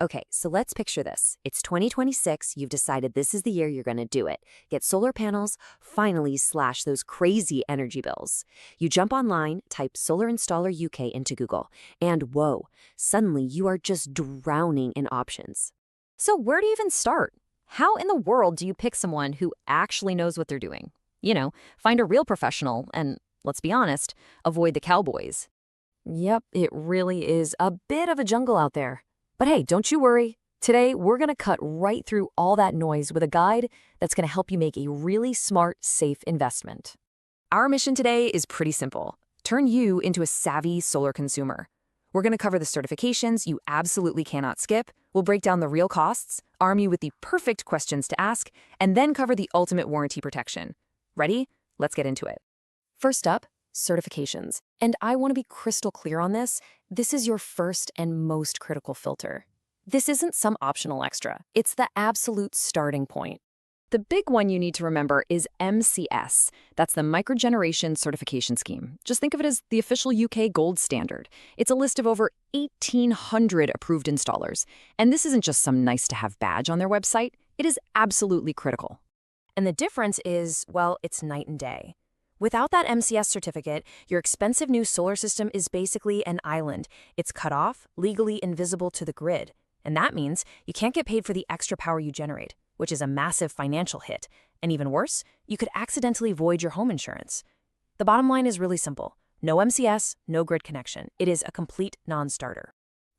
Okay, so let's picture this. It's 2026, you've decided this is the year you're going to do it. Get solar panels, finally slash those crazy energy bills. You jump online, type Solar Installer UK into Google, and whoa, suddenly you are just drowning in options. So where do you even start? How in the world do you pick someone who actually knows what they're doing? Find a real professional and, let's be honest, avoid the cowboys. Yep, it really is a bit of a jungle out there. But hey, don't you worry. Today, we're going to cut right through all that noise with a guide that's going to help you make a really smart, safe investment. Our mission today is pretty simple. Turn you into a savvy solar consumer. We're going to cover the certifications you absolutely cannot skip. We'll break down the real costs, arm you with the perfect questions to ask, and then cover the ultimate warranty protection. Ready? Let's get into it. First up, certifications. And I want to be crystal clear on this. This is your first and most critical filter. This isn't some optional extra. It's the absolute starting point. The big one you need to remember is MCS. That's the Microgeneration Certification Scheme. Just think of it as the official UK gold standard. It's a list of over 1,800 approved installers. And this isn't just some nice-to-have badge on their website. It is absolutely critical. And the difference is, well, it's night and day. Without that MCS certificate, your expensive new solar system is basically an island. It's cut off, legally invisible to the grid. And that means you can't get paid for the extra power you generate, which is a massive financial hit. And even worse, you could accidentally void your home insurance. The bottom line is really simple. No MCS, no grid connection. It is a complete non-starter.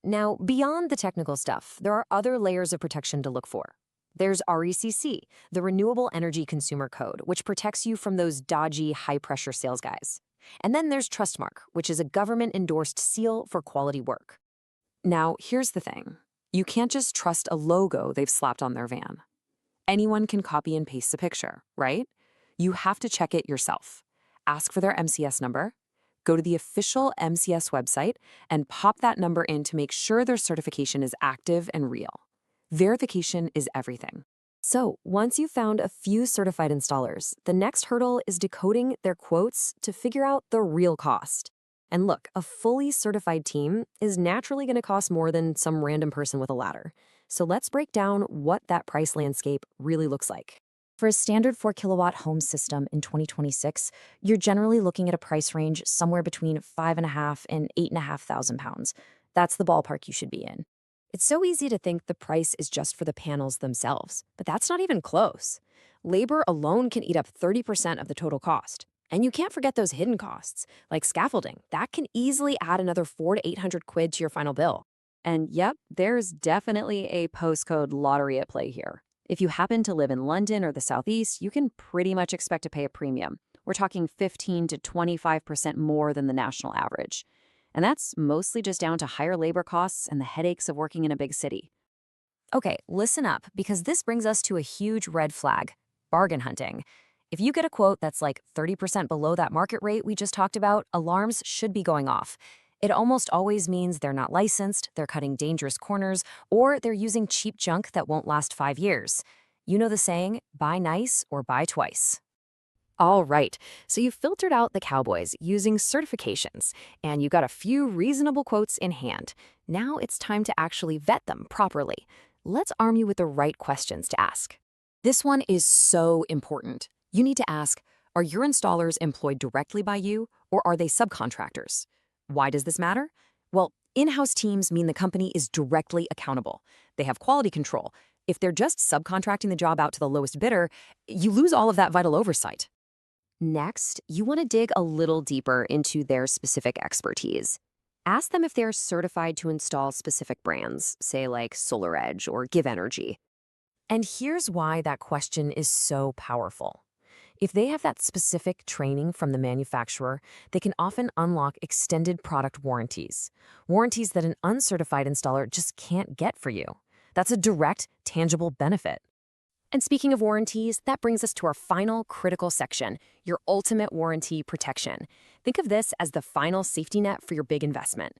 Now, beyond the technical stuff, there are other layers of protection to look for. There's RECC, the Renewable Energy Consumer Code, which protects you from those dodgy, high-pressure sales guys. And then there's Trustmark, which is a government-endorsed seal for quality work. Now, here's the thing. You can't just trust a logo they've slapped on their van. Anyone can copy and paste the picture, right? You have to check it yourself. Ask for their MCS number, go to the official MCS website, and pop that number in to make sure their certification is active and real. Verification is everything. So, once you've found a few certified installers, the next hurdle is decoding their quotes to figure out the real cost. And look, a fully certified team is naturally going to cost more than some random person with a ladder. So let's break down what that price landscape really looks like. For a standard 4-kilowatt home system in 2026, you're generally looking at a price range somewhere between $5,500 and £8,500. That's the ballpark you should be in. It's so easy to think the price is just for the panels themselves, but that's not even close. Labor alone can eat up 30% of the total cost. And you can't forget those hidden costs, like scaffolding. That can easily add another £400 to £800 to your final bill. And yep, there's definitely a postcode lottery at play here. If you happen to live in London or the Southeast, you can pretty much expect to pay a premium. We're talking 15 to 25% more than the national average. And that's mostly just down to higher labor costs and the headaches of working in a big city. Okay, listen up, because this brings us to a huge red flag: bargain hunting. If you get a quote that's like 30% below that market rate we just talked about, alarms should be going off. It almost always means they're not licensed, they're cutting dangerous corners, or they're using cheap junk that won't last 5 years. You know the saying, buy nice or buy twice. All right, so you've filtered out the cowboys using certifications, and you got a few reasonable quotes in hand. Now it's time to actually vet them properly. Let's arm you with the right questions to ask. This one is so important. You need to ask, are your installers employed directly by you, or are they subcontractors? Why does this matter? Well, in-house teams mean the company is directly accountable. They have quality control. If they're just subcontracting the job out to the lowest bidder, you lose all of that vital oversight. Next, you want to dig a little deeper into their specific expertise. Ask them if they're certified to install specific brands, say like SolarEdge or Give Energy. And here's why that question is so powerful. If they have that specific training from the manufacturer, they can often unlock extended product warranties, warranties that an uncertified installer just can't get for you. That's a direct, tangible benefit. And speaking of warranties, that brings us to our final critical section, your ultimate warranty protection. Think of this as the final safety net for your big investment.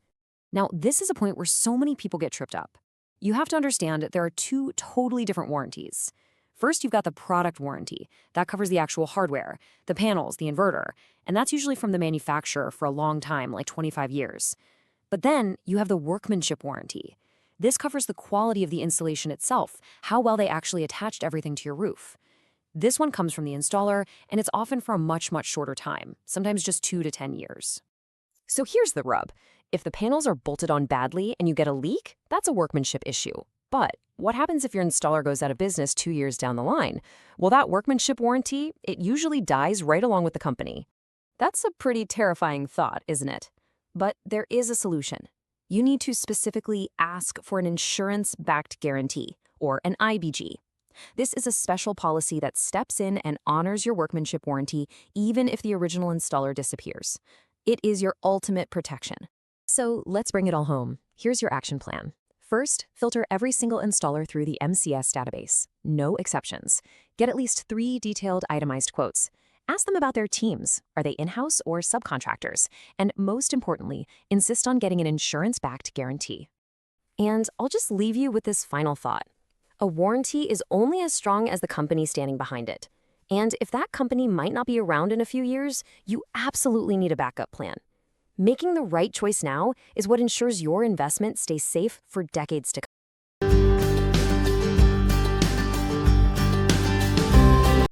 Now, this is a point where so many people get tripped up. You have to understand that there are two totally different warranties. First, you've got the product warranty. That covers the actual hardware, the panels, the inverter, and that's usually from the manufacturer for a long time, like 25 years. But then you have the workmanship warranty. This covers the quality of the installation itself, how well they actually attached everything to your roof. This one comes from the installer, and it's often for a much, much shorter time, sometimes just 2 to 10 years. So here's the rub. If the panels are bolted on badly and you get a leak, that's a workmanship issue. But what happens if your installer goes out of business 2 years down the line? Well, that workmanship warranty, it usually dies right along with the company. That's a pretty terrifying thought, isn't it? But there is a solution. You need to specifically ask for an insurance-backed guarantee, or an IBG. This is a special policy that steps in and honors your workmanship warranty even if the original installer disappears. It is your ultimate protection. So let's bring it all home. Here's your action plan. First, filter every single installer through the MCS database. No exceptions. Get at least 3 detailed itemized quotes. Ask them about their teams. Are they in-house or subcontractors? And most importantly, insist on getting an insurance-backed guarantee. And I'll just leave you with this final thought. A warranty is only as strong as the company standing behind it. And if that company might not be around in a few years, you absolutely need a backup plan. Making the right choice now is what ensures your investment stays safe for decades to come.